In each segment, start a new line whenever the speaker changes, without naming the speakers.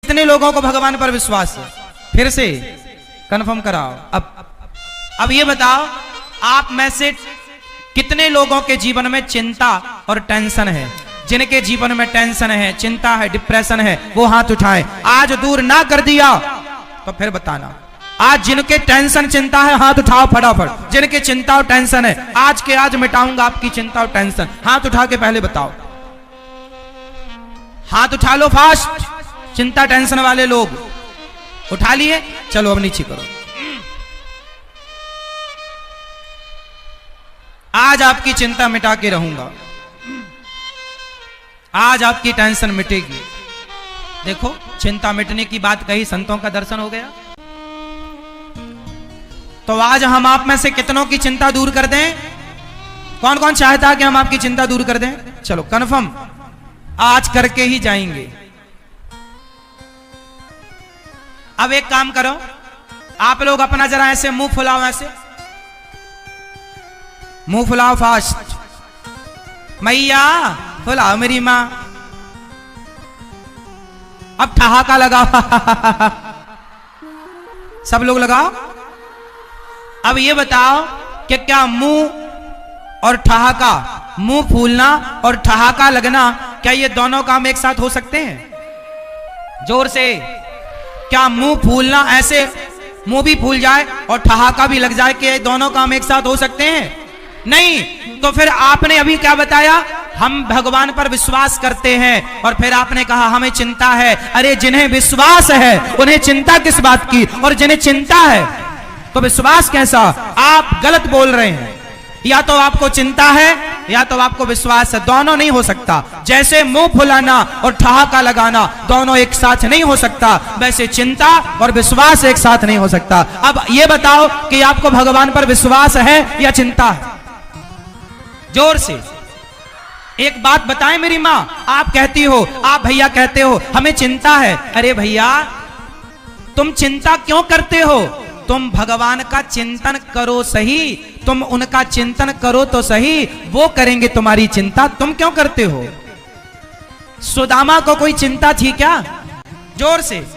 कितने लोगों को भगवान पर विश्वास है? फिर से कंफर्म कराओ। अब ये बताओ, आप में से कितने लोगों के जीवन में चिंता और टेंशन है? जिनके जीवन में टेंशन है, चिंता है, डिप्रेशन है, वो हाथ उठाएं। आज दूर ना कर दिया तो फिर बताना। आज जिनके टेंशन चिंता है हाथ उठाओ फटाफट। जिनके चिंता और टेंशन है, आज के आज मिटाऊंगा आपकी चिंता और टेंशन। हाथ उठा के पहले बताओ। हाथ उठा लो फास्ट। चिंता टेंशन वाले लोग उठा लिए? चलो अब नीचे करो। आज आपकी चिंता मिटा के रहूंगा। आज आपकी टेंशन मिटेगी। देखो, चिंता मिटने की बात कही, संतों का दर्शन हो गया। तो आज हम आप में से कितनों की चिंता दूर कर दें? कौन कौन चाहता है कि हम आपकी चिंता दूर कर दें? चलो कंफर्म, आज करके ही जाएंगे। अब एक काम करो, आप लोग अपना जरा ऐसे मुंह फुलाओ, ऐसे मुंह फुलाओ फास्ट। मैया फुलाओ मेरी मां। अब ठहाका लगाओ। सब लोग लगाओ। अब ये बताओ कि क्या मुंह और ठहाका, मुंह फूलना और ठहाका लगना, क्या ये दोनों काम एक साथ हो सकते हैं? जोर से। क्या मुंह फूलना, ऐसे मुंह भी फूल जाए और ठहाका भी लग जाए, कि ये दोनों काम एक साथ हो सकते हैं? नहीं। तो फिर आपने अभी क्या बताया? हम भगवान पर विश्वास करते हैं, और फिर आपने कहा हमें चिंता है। अरे जिन्हें विश्वास है उन्हें चिंता किस बात की? और जिन्हें चिंता है तो विश्वास कैसा? आप गलत बोल रहे हैं। या तो आपको चिंता है या तो आपको विश्वास है, दोनों नहीं हो सकता। जैसे मुंह फुलाना और ठहाका लगाना दोनों एक साथ नहीं हो सकता, वैसे चिंता और विश्वास एक साथ नहीं हो सकता। अब ये बताओ कि आपको भगवान पर विश्वास है या चिंता है? जोर से एक बात बताएं मेरी मां। आप कहती हो, आप भैया कहते हो हमें चिंता है। अरे भैया, तुम चिंता क्यों करते हो? तुम भगवान का चिंतन करो सही, तुम उनका चिंतन करो तो सही, वो करेंगे तुम्हारी चिंता। तुम क्यों करते हो? सुदामा को कोई चिंता थी क्या? जोर से।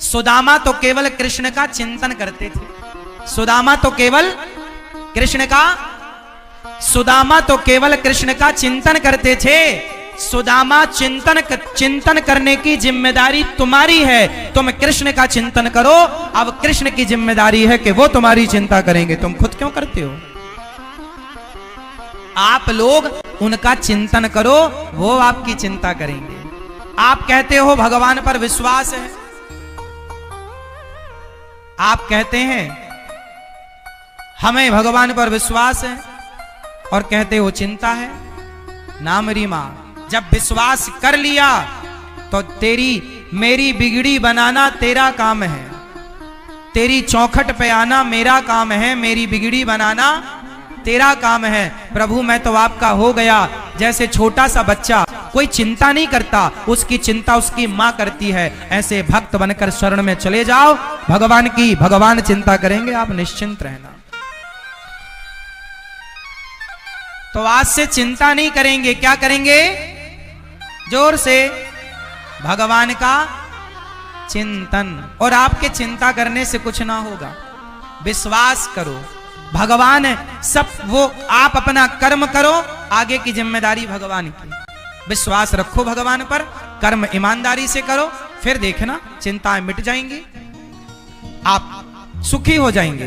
सुदामा तो केवल कृष्ण का चिंतन करते थे। सुदामा तो केवल कृष्ण का चिंतन करते थे। सुदामा चिंतन करने की जिम्मेदारी तुम्हारी है। तुम कृष्ण का चिंतन करो। अब कृष्ण की जिम्मेदारी है कि वो तुम्हारी चिंता करेंगे। तुम खुद क्यों करते हो? आप लोग उनका चिंतन करो, वो आपकी चिंता करेंगे। आप कहते हो भगवान पर विश्वास है, आप कहते हैं हमें भगवान पर विश्वास है, और कहते हो चिंता है। ना मेरी मां, जब विश्वास कर लिया तो मेरी बिगड़ी बनाना तेरा काम है, तेरी चौखट पे आना मेरा काम है, मेरी बिगड़ी बनाना तेरा काम है। प्रभु मैं तो आपका हो गया। जैसे छोटा सा बच्चा कोई चिंता नहीं करता, उसकी चिंता उसकी मां करती है, ऐसे भक्त बनकर शरण में चले जाओ भगवान की। भगवान चिंता करेंगे, आप निश्चिंत रहना। तो आज से चिंता नहीं करेंगे, क्या करेंगे? जोर से। भगवान का चिंतन। और आपके चिंता करने से कुछ ना होगा। विश्वास करो, भगवान है सब। वो आप अपना कर्म करो, आगे की जिम्मेदारी भगवान की। विश्वास रखो भगवान पर, कर्म ईमानदारी से करो, फिर देखना चिंताएं मिट जाएंगी, आप सुखी हो जाएंगे।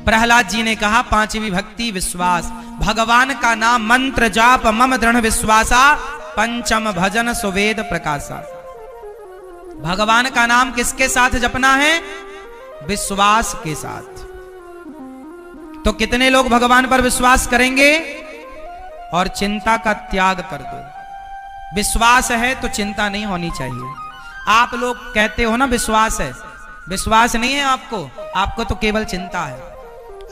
प्रहलाद जी ने कहा, पांचवी भक्ति विश्वास। भगवान का नाम मंत्र जाप मम दृढ़ विश्वासा, पंचम भजन सुवेद प्रकाशा। भगवान का नाम किसके साथ जपना है? विश्वास के साथ। तो कितने लोग भगवान पर विश्वास करेंगे? और चिंता का त्याग कर दो। विश्वास है तो चिंता नहीं होनी चाहिए। आप लोग कहते हो ना विश्वास है, विश्वास नहीं है आपको तो केवल चिंता है।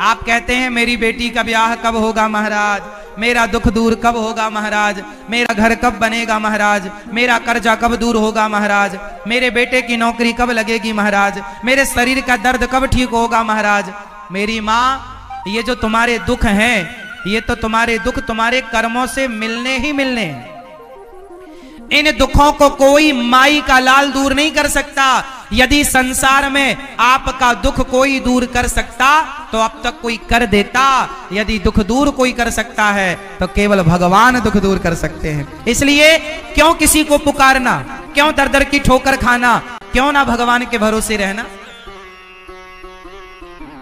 आप कहते हैं मेरी बेटी का ब्याह कब होगा महाराज, मेरा दुख दूर कब होगा महाराज, मेरा घर कब बनेगा महाराज, मेरा कर्जा कब दूर होगा महाराज, मेरे बेटे की नौकरी कब लगेगी महाराज, मेरे शरीर का दर्द कब ठीक होगा महाराज। मेरी माँ, ये जो तुम्हारे दुख हैं, ये तो तुम्हारे दुख तुम्हारे कर्मों से मिलने ही मिलने हैं। इन दुखों को कोई माई का लाल दूर नहीं कर सकता। यदि संसार में आपका दुख कोई दूर कर सकता तो अब तक कोई कर देता। यदि दुख दूर कोई कर सकता है तो केवल भगवान दुख दूर कर सकते हैं। इसलिए क्यों किसी को पुकारना, क्यों दर दर की ठोकर खाना, क्यों ना भगवान के भरोसे रहना।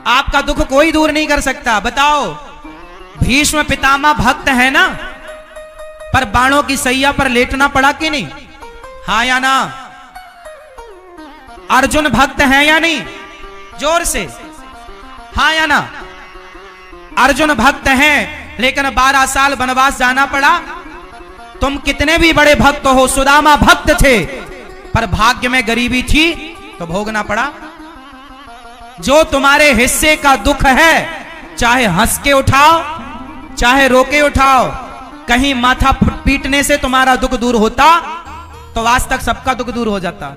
आपका दुख कोई दूर नहीं कर सकता। बताओ, भीष्म पितामह भक्त है ना, पर बाणों की सैया पर लेटना पड़ा कि नहीं? हाँ या ना? अर्जुन भक्त है या नहीं? जोर से हाँ या ना? अर्जुन भक्त हैं, लेकिन 12 साल वनवास जाना पड़ा। तुम कितने भी बड़े भक्त हो, सुदामा भक्त थे, पर भाग्य में गरीबी थी तो भोगना पड़ा। जो तुम्हारे हिस्से का दुख है, चाहे हंस के उठाओ चाहे रो के उठाओ, कहीं माथा पीटने से तुम्हारा दुख दूर होता तो आज तक सबका दुख दूर हो जाता।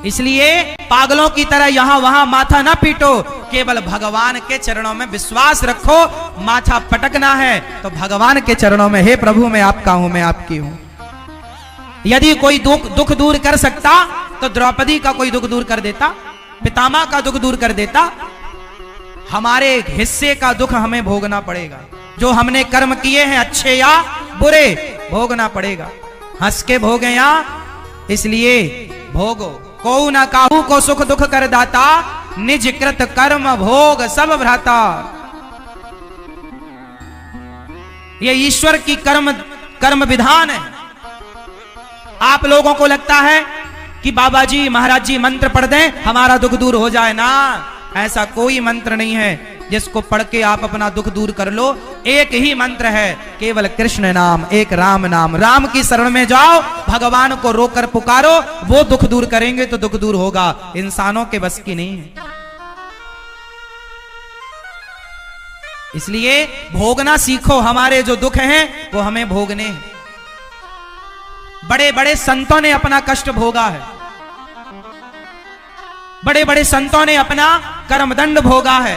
इसलिए पागलों की तरह यहां वहां माथा ना पीटो, केवल भगवान के चरणों में विश्वास रखो। माथा पटकना है तो भगवान के चरणों में, हे प्रभु मैं आपका हूं, मैं आपकी हूं। यदि कोई दुख दूर कर सकता तो द्रौपदी का कोई दुख दूर कर देता, पितामह का दुख दूर कर देता। हमारे हिस्से का दुख हमें भोगना पड़ेगा। जो हमने कर्म किए हैं अच्छे या बुरे, भोगना पड़ेगा। हंस के भोगे या, इसलिए भोगो। को न काहू को सुख दुख कर दाता, निज कृत कर्म भोग सब भ्राता। ये ईश्वर की कर्म विधान है। आप लोगों को लगता है कि बाबा जी महाराज जी मंत्र पढ़ दें हमारा दुख दूर हो जाए ना, ऐसा कोई मंत्र नहीं है जिसको पढ़ के आप अपना दुख दूर कर लो। एक ही मंत्र है, केवल कृष्ण नाम, एक राम नाम। राम की शरण में जाओ, भगवान को रोकर पुकारो, वो दुख दूर करेंगे तो दुख दूर होगा। इंसानों के बस की नहीं है। इसलिए भोगना सीखो। हमारे जो दुख हैं वो हमें भोगने हैं। बड़े बड़े संतों ने अपना कष्ट भोगा है, बड़े बड़े संतों ने अपना कर्मदंड भोगा है।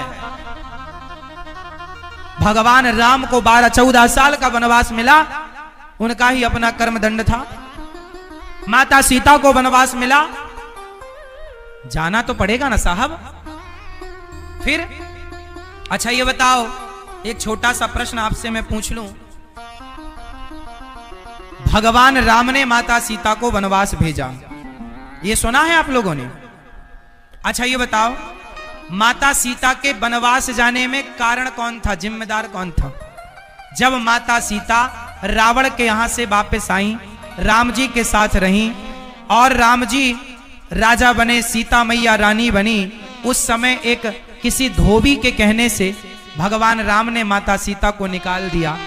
भगवान राम को 12-14 साल का वनवास मिला, उनका ही अपना कर्मदंड था। माता सीता को वनवास मिला, जाना तो पड़ेगा ना साहब। फिर अच्छा ये बताओ, एक छोटा सा प्रश्न आपसे मैं पूछ लूं। भगवान राम ने माता सीता को वनवास भेजा, ये सुना है आप लोगों ने? अच्छा ये बताओ, माता सीता के वनवास जाने में कारण कौन था, जिम्मेदार कौन था? जब माता सीता रावण के यहां से वापस आई, राम जी के साथ रही और राम जी राजा बने, सीता मैया रानी बनी, उस समय एक किसी धोबी के कहने से भगवान राम ने माता सीता को निकाल दिया।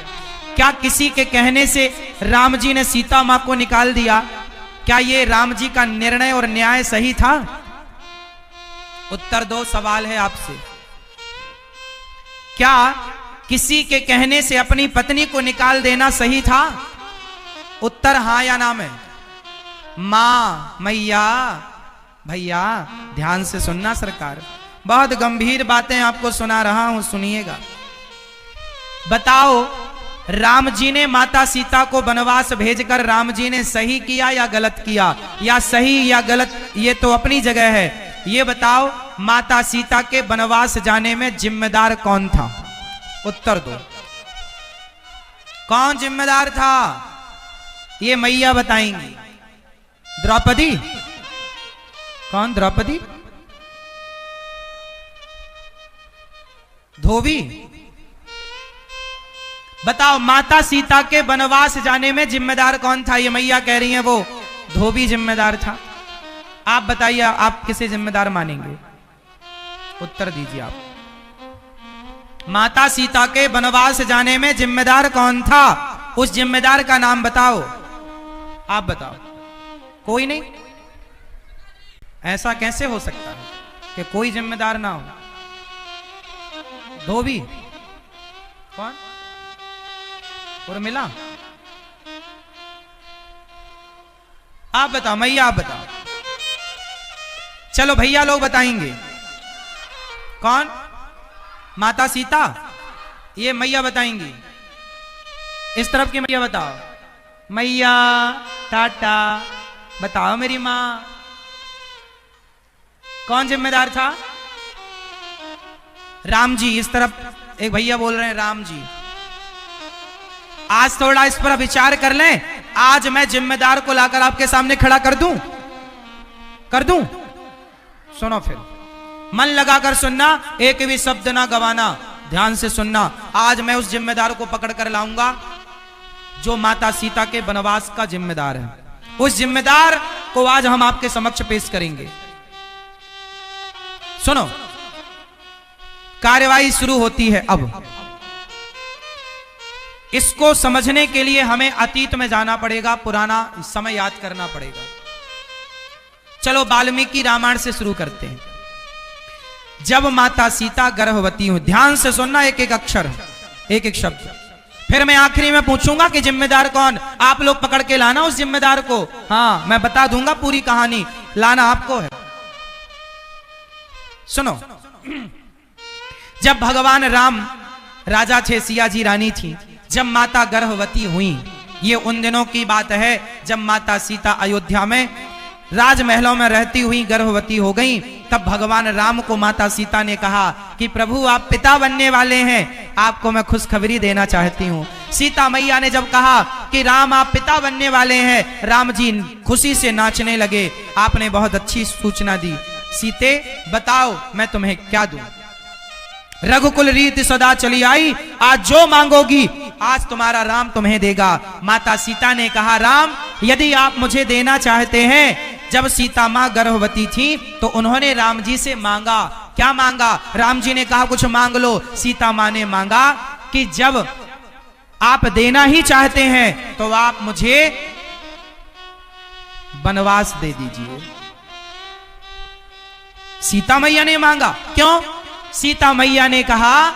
क्या किसी के कहने से राम जी ने सीता मां को निकाल दिया? क्या ये राम जी का निर्णय और न्याय सही था? उत्तर दो, सवाल है आपसे। क्या किसी के कहने से अपनी पत्नी को निकाल देना सही था? उत्तर हां या ना में। मां, मैया, भैया ध्यान से सुनना सरकार, बहुत गंभीर बातें आपको सुना रहा हूं, सुनिएगा। बताओ, राम जी ने माता सीता को वनवास भेजकर राम जी ने सही किया या गलत किया? या सही या गलत ये तो अपनी जगह है। ये बताओ, माता सीता के वनवास जाने में जिम्मेदार कौन था? उत्तर दो, कौन जिम्मेदार था? ये मैया बताएंगी। द्रौपदी? कौन द्रौपदी? धोबी? बताओ, माता सीता के वनवास जाने में जिम्मेदार कौन था? ये मैया कह रही हैं वो धोबी जिम्मेदार था। आप बताइए, आप किसे जिम्मेदार मानेंगे? उत्तर दीजिए आप। माता सीता के वनवास जाने में जिम्मेदार कौन था? उस जिम्मेदार का नाम बताओ। आप बताओ। कोई नहीं? ऐसा कैसे हो सकता है कि कोई जिम्मेदार ना हो? धोबी? कौन? उर्मिला? आप बताओ, मैया आप बताओ। चलो भैया लोग बताएंगे। कौन? माता सीता? ये मैया बताएंगी। इस तरफ की मैया बताओ। मैया टाटा। बताओ मेरी माँ, कौन जिम्मेदार था? राम जी। इस तरफ एक भैया बोल रहे हैं राम जी। आज थोड़ा इस पर विचार कर लें। आज मैं जिम्मेदार को लाकर आपके सामने खड़ा कर दूं? कर दूं? सुनो फिर, मन लगाकर सुनना, एक भी शब्द ना गवाना, ध्यान से सुनना। आज मैं उस जिम्मेदार को पकड़ कर लाऊंगा जो माता सीता के वनवास का जिम्मेदार है। उस जिम्मेदार को आज हम आपके समक्ष पेश करेंगे। सुनो, कार्यवाही शुरू होती है अब। इसको समझने के लिए हमें अतीत में जाना पड़ेगा, पुराना समय याद करना पड़ेगा। चलो वाल्मीकि रामायण से शुरू करते हैं। जब माता सीता गर्भवती हुई, ध्यान से सुनना, एक एक अक्षर, एक एक शब्द। फिर मैं आखिरी में पूछूंगा कि जिम्मेदार कौन, आप लोग पकड़ के लाना उस जिम्मेदार को। हाँ, मैं बता दूंगा पूरी कहानी, लाना आपको है। सुनो, जब भगवान राम राजा थे, सिया जी रानी थी, जब माता गर्भवती हुई, ये उन दिनों की बात है जब माता सीता अयोध्या में राजमहलों में रहती हुई गर्भवती हो गई। तब भगवान राम को माता सीता ने कहा कि प्रभु आप पिता बनने वाले हैं, आपको मैं खुशखबरी देना चाहती हूँ। सीता मैया ने जब कहा कि राम आप पिता बनने वाले हैं, राम जी खुशी से नाचने लगे। आपने बहुत अच्छी सूचना दी। सीते बताओ मैं तुम्हें क्या दूं? रघुकुल रीति सदा चली आई, आज जो मांगोगी आज तुम्हारा राम तुम्हें देगा। माता सीता ने कहा राम यदि आप मुझे देना चाहते हैं, जब सीता माँ गर्भवती थी तो उन्होंने राम जी से मांगा। क्या मांगा? राम जी ने कहा कुछ मांग लो। सीता माँ ने मांगा कि जब आप देना ही चाहते हैं तो आप मुझे वनवास दे दीजिए। सीता मैया ने मांगा। क्यों? सीता मैया ने कहा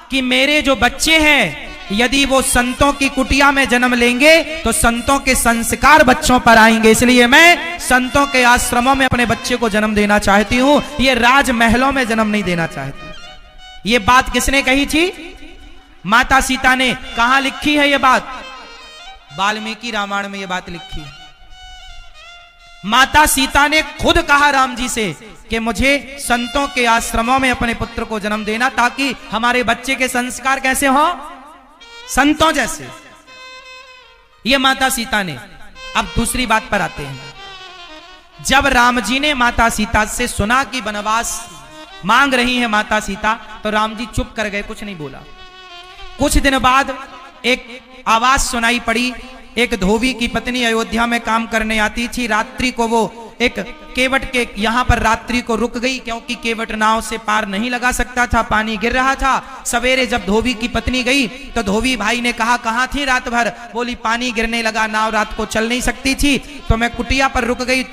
कि मेरे जो बच्चे हैं यदि वो संतों की कुटिया में जन्म लेंगे तो संतों के संस्कार बच्चों पर आएंगे, इसलिए मैं संतों के आश्रमों में अपने बच्चे को जन्म देना चाहती हूं, ये राजमहलों में जन्म नहीं देना चाहती। ये बात किसने कही थी? माता सीता ने। कहां लिखी है ये बात? वाल्मीकि रामायण में ये बात लिखी है। माता सीता ने खुद कहा राम जी से कि मुझे संतों के आश्रमों में अपने पुत्र को जन्म देना, ताकि हमारे बच्चे के संस्कार कैसे हो? संतों जैसे। ये माता सीता ने। अब दूसरी बात पर आते हैं। जब राम जी ने माता सीता से सुना कि वनवास मांग रही है माता सीता, तो राम जी चुप कर गए, कुछ नहीं बोला। कुछ दिन बाद एक आवाज सुनाई पड़ी। एक धोबी की पत्नी अयोध्या में काम करने आती थी। रात्रि को वो एक केवट के यहां पर रात्रि को रुक गई, क्योंकि केवट नाव से पार नहीं लगा सकता था, पानी गिर रहा था। सवेरे जब धोबी की पत्नी गई तो धोबी भाई ने कहा कहां थी रात भर? बोली पानी गिरने लगा, नाव रात को चल नहीं सकती थी तो मैं कुटिया पर रुक गई,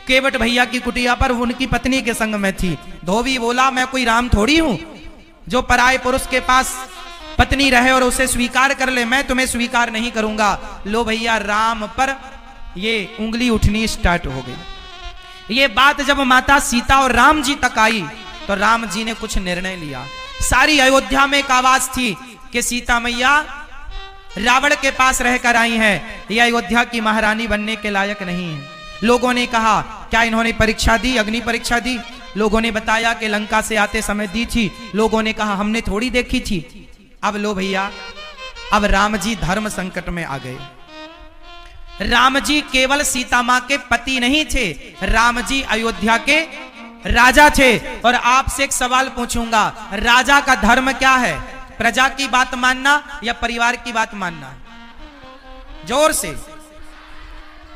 केवट भैया की कुटिया पर, उनकी पत्नी के संग में थी। धोबी बोला मैं कोई राम थोड़ी हूं जो पराये पुरुष के पास पत्नी रहे और उसे स्वीकार कर ले, मैं तुम्हें स्वीकार नहीं करूंगा। लो भैया, राम पर ये उंगली उठनी स्टार्ट हो गई। ये बात जब माता सीता और राम जी तक आई तो राम जी ने कुछ निर्णय लिया। सारी अयोध्या में एक आवाज थी कि सीता मैया रावण के पास रहकर आई हैं, ये अयोध्या की महारानी बनने के लायक नहीं है। लोगों ने कहा क्या इन्होंने परीक्षा दी, अग्नि परीक्षा दी? लोगों ने बताया कि लंका से आते समय दी थी। लोगों ने कहा हमने थोड़ी देखी थी। अब लो भैया, अब राम जी धर्म संकट में आ गए। राम जी केवल सीता मां के पति नहीं थे, राम जी अयोध्या के राजा थे। और आपसे एक सवाल पूछूंगा, राजा का धर्म क्या है? प्रजा की बात मानना या परिवार की बात मानना? जोर से।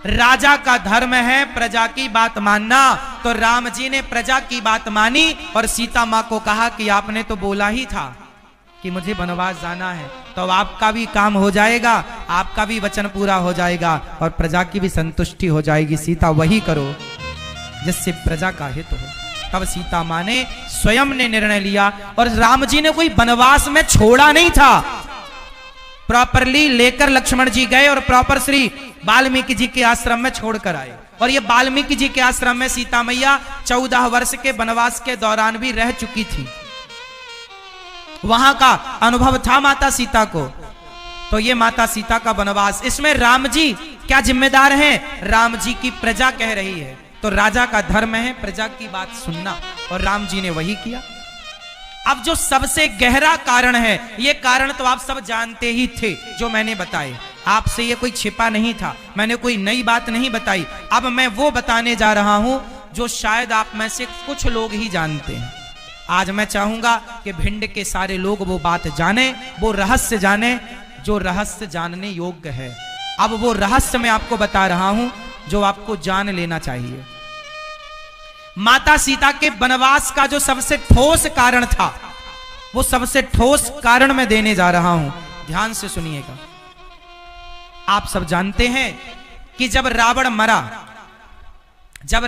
राजा का धर्म है प्रजा की बात मानना। तो राम जी ने प्रजा की बात मानी और सीता मां को कहा कि आपने तो बोला ही था कि मुझे वनवास जाना है, तो आपका भी काम हो जाएगा, आपका भी वचन पूरा हो जाएगा और प्रजा की भी संतुष्टि हो जाएगी। सीता वही करो जिससे प्रजा का हित हो। तब सीता मां ने स्वयं ने निर्णय लिया और राम जी ने कोई वनवास में छोड़ा नहीं था। प्रॉपरली लेकर लक्ष्मण जी गए और प्रॉपर श्री वाल्मीकि जी के आश्रम में छोड़कर आए। और ये वाल्मीकि जी के आश्रम में सीता मैया 14 वर्ष के वनवास के दौरान भी रह चुकी थी। वहां का अनुभव था माता सीता को। तो ये माता सीता का वनवास, इसमें राम जी क्या जिम्मेदार हैं? राम जी की प्रजा कह रही है, तो राजा का धर्म है प्रजा की बात सुनना, और राम जी ने वही किया। अब जो सबसे गहरा कारण है, ये कारण तो आप सब जानते ही थे जो मैंने बताए, आपसे ये कोई छिपा नहीं था, मैंने कोई नई बात नहीं बताई। अब मैं वो बताने जा रहा हूं जो शायद आप में से कुछ लोग ही जानते हैं। आज मैं चाहूंगा कि भिंड के सारे लोग वो बात जाने, वो रहस्य जाने जो रहस्य जानने योग्य है। अब वो रहस्य मैं आपको बता रहा हूं जो आपको जान लेना चाहिए। माता सीता के वनवास का जो सबसे ठोस कारण था, वो सबसे ठोस कारण मैं देने जा रहा हूं, ध्यान से सुनिएगा। आप सब जानते हैं कि जब रावण मरा, जब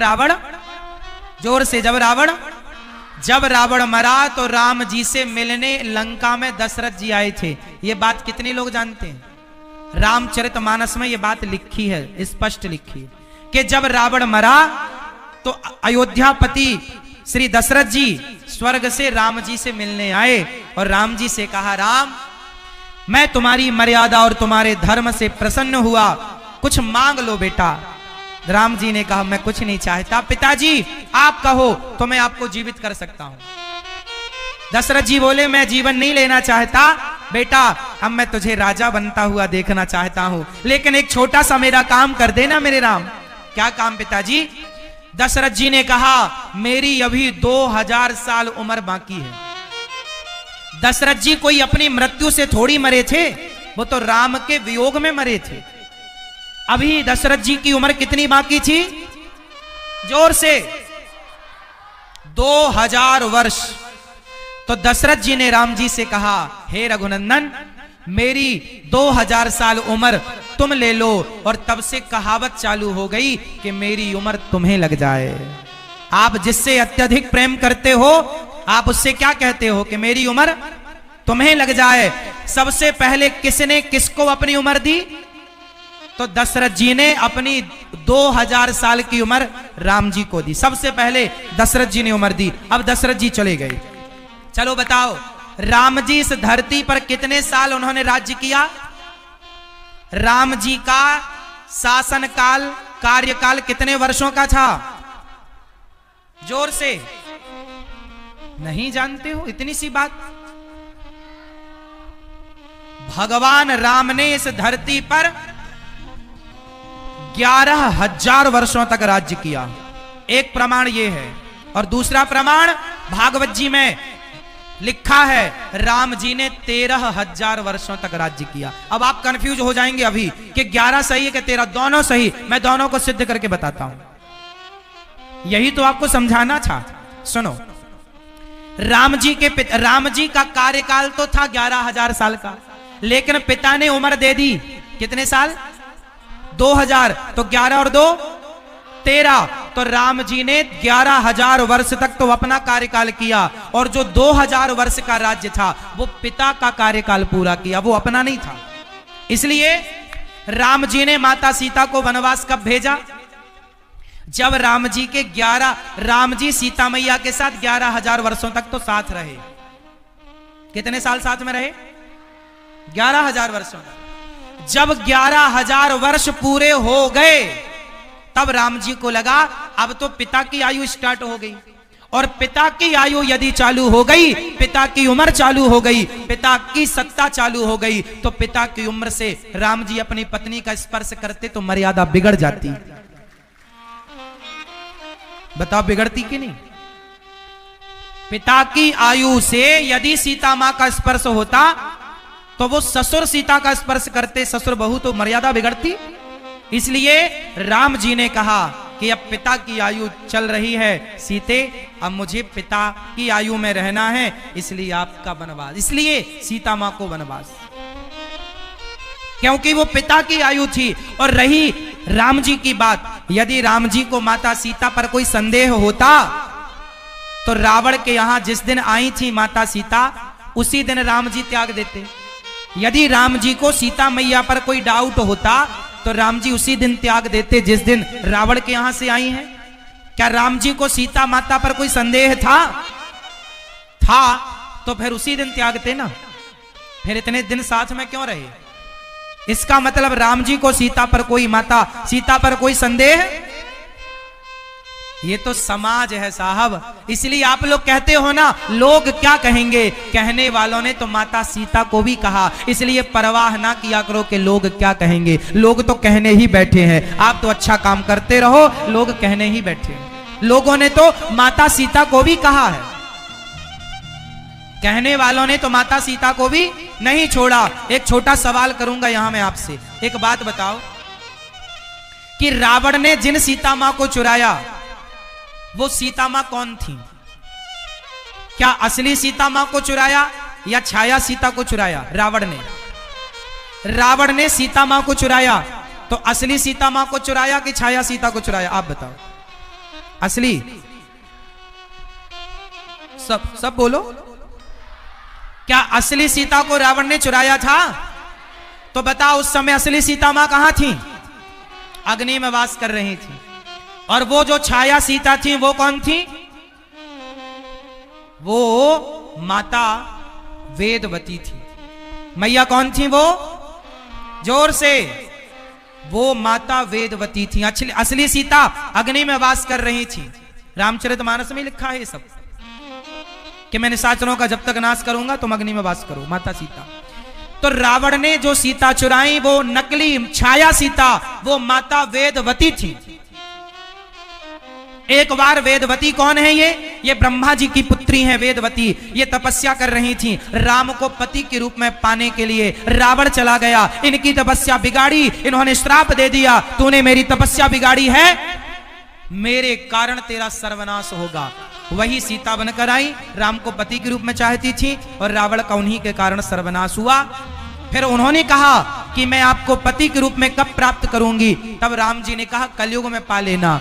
रावण मरा तो राम जी से मिलने लंका में दशरथ जी आए थे। ये बात कितने लोग जानते हैं? रामचरितमानस में ये बात लिखी है, स्पष्ट लिखी है कि जब रावण मरा तो अयोध्यापति श्री दशरथ जी स्वर्ग से राम जी से मिलने आए और राम जी से कहा, राम मैं तुम्हारी मर्यादा और तुम्हारे धर्म से प्रसन्न हुआ, कुछ मांग लो बेटा। राम जी ने कहा, मैं कुछ नहीं चाहता, पिताजी आप कहो तो मैं आपको जीवित कर सकता हूं। दशरथ जी बोले, मैं जीवन नहीं लेना चाहता बेटा, अब मैं तुझे राजा बनता हुआ देखना चाहता हूं, लेकिन एक छोटा सा मेरा काम कर देना मेरे राम। क्या काम पिताजी? दशरथ जी ने कहा, मेरी अभी 2000 साल उम्र बाकी है। दशरथ जी कोई अपनी मृत्यु से थोड़ी मरे थे, वो तो राम के वियोग में मरे थे। अभी दशरथ जी की उम्र कितनी बाकी थी? जोर से 2000 वर्ष। तो दशरथ जी ने राम जी से कहा, हे रघुनंदन मेरी 2000 साल उम्र तुम ले लो। और तब से कहावत चालू हो गई कि मेरी उम्र तुम्हें लग जाए। आप जिससे अत्यधिक प्रेम करते हो, आप उससे क्या कहते हो कि मेरी उम्र तुम्हें लग जाए। सबसे पहले किसने किसको अपनी उम्र दी? तो दशरथ जी ने अपनी 2000 साल की उम्र राम जी को दी। सबसे पहले दशरथ जी ने उम्र दी। अब दशरथ जी चले गए। चलो बताओ, राम जी इस धरती पर कितने साल उन्होंने राज्य किया? राम जी का शासन काल, कार्यकाल कितने वर्षों का था? जोर से, नहीं जानते हो इतनी सी बात? भगवान राम ने इस धरती पर 11,000 वर्षों तक राज्य किया। एक प्रमाण यह है, और दूसरा प्रमाण भागवत जी में लिखा है, राम जी ने 13,000 वर्षों तक राज्य किया। अब आप कंफ्यूज हो जाएंगे अभी कि 11 सही है कि 13, दोनों सही। मैं दोनों को सिद्ध करके बताता हूं, यही तो आपको समझाना था। सुनो, राम जी का कार्यकाल तो था 11,000 साल का, लेकिन पिता ने उम्र दे दी कितने साल? 2000। तो 11 और 2 13। तो राम जी ने 11,000 वर्ष तक तो अपना कार्यकाल किया, और जो 2000 वर्ष का राज्य था वो पिता का कार्यकाल पूरा किया, वो अपना नहीं था। इसलिए राम जी ने माता सीता को वनवास कब भेजा? जब राम जी सीता मैया के साथ 11,000 वर्षों तक तो साथ रहे। कितने साल साथ में रहे? 11,000 वर्षों तक। जब 11,000 वर्ष पूरे हो गए, तब राम जी को लगा अब तो पिता की आयु स्टार्ट हो गई, और पिता की आयु यदि चालू हो गई, पिता की उम्र चालू हो गई, पिता की सत्ता चालू हो गई, तो पिता की उम्र से राम जी अपनी पत्नी का स्पर्श करते तो मर्यादा बिगड़ जाती। बताओ बिगड़ती कि नहीं? पिता की आयु से यदि सीता मां का स्पर्श होता तो वो ससुर सीता का स्पर्श करते, ससुर बहू, तो मर्यादा बिगड़ती। इसलिए राम जी ने कहा कि अब पिता की आयु चल रही है सीते, अब मुझे पिता की आयु में रहना है, इसलिए आपका वनवास, इसलिए सीता मां को वनवास, क्योंकि वो पिता की आयु थी। और रही राम जी की बात, यदि राम जी को माता सीता पर कोई संदेह होता तो रावण के यहां जिस दिन आई थी माता सीता, उसी दिन राम जी त्याग देते। यदि राम जी को सीता मैया पर कोई डाउट होता तो राम जी उसी दिन त्याग देते जिस दिन रावण के यहां से आई हैं। क्या राम जी को सीता माता पर कोई संदेह था तो फिर उसी दिन त्यागते ना, फिर इतने दिन साथ में क्यों रहे? इसका मतलब राम जी को सीता पर कोई माता सीता पर कोई संदेह? ये तो समाज है साहब। इसलिए आप लोग कहते हो ना लोग क्या कहेंगे, कहने वालों ने तो माता सीता को भी कहा, इसलिए परवाह ना किया करो कि लोग क्या कहेंगे। लोग तो कहने ही बैठे हैं, आप तो अच्छा काम करते रहो, लोग कहने ही बैठे हैं। लोगों ने तो माता सीता को भी कहा है, कहने वालों ने तो माता सीता को भी नहीं छोड़ा। एक छोटा सवाल करूंगा यहां मैं आपसे, एक बात बताओ कि रावण ने जिन सीता मां को चुराया वो सीता मां कौन थी? क्या असली सीता मां को चुराया या छाया सीता को चुराया? रावण ने सीता मां को चुराया, तो असली सीता मां को चुराया कि छाया सीता को चुराया? आप बताओ। असली? सब बोलो। क्या असली सीता को रावण ने चुराया था? तो बताओ उस समय असली सीता मां कहां थी? अग्नि में वास कर रही थी। और वो जो छाया सीता थी वो कौन थी? वो माता वेदवती थी। मैया कौन थी वो? जोर से। वो माता वेदवती थी। असली सीता अग्नि में वास कर रही थी। रामचरितमानस में लिखा है ये सब कि मैं निशाचरों का जब तक नाश करूंगा तुम अग्नि में वास करो, माता सीता। तो रावण ने जो सीता चुराई वो नकली छाया सीता, वो माता वेदवती थी। एक बार वेदवती कौन है ये ब्रह्मा जी की पुत्री हैं वेदवती। ये तपस्या कर रही थी, राम को पति के रूप में पाने के लिए रावण चला गया, इनकी तपस्या बिगाड़ी, इन्होंने श्राप दे दिया, तूने मेरी तपस्या बिगाड़ी है, मेरे कारण तेरा सर्वनाश होगा। वही सीता बनकर आई, राम को पति के रूप में चाहती थी और रावण का उन्हीं के कारण सर्वनाश हुआ। फिर उन्होंने कहा कि मैं आपको पति के रूप में कब प्राप्त करूंगी? तब राम जी ने कहा कलयुग में पा लेना।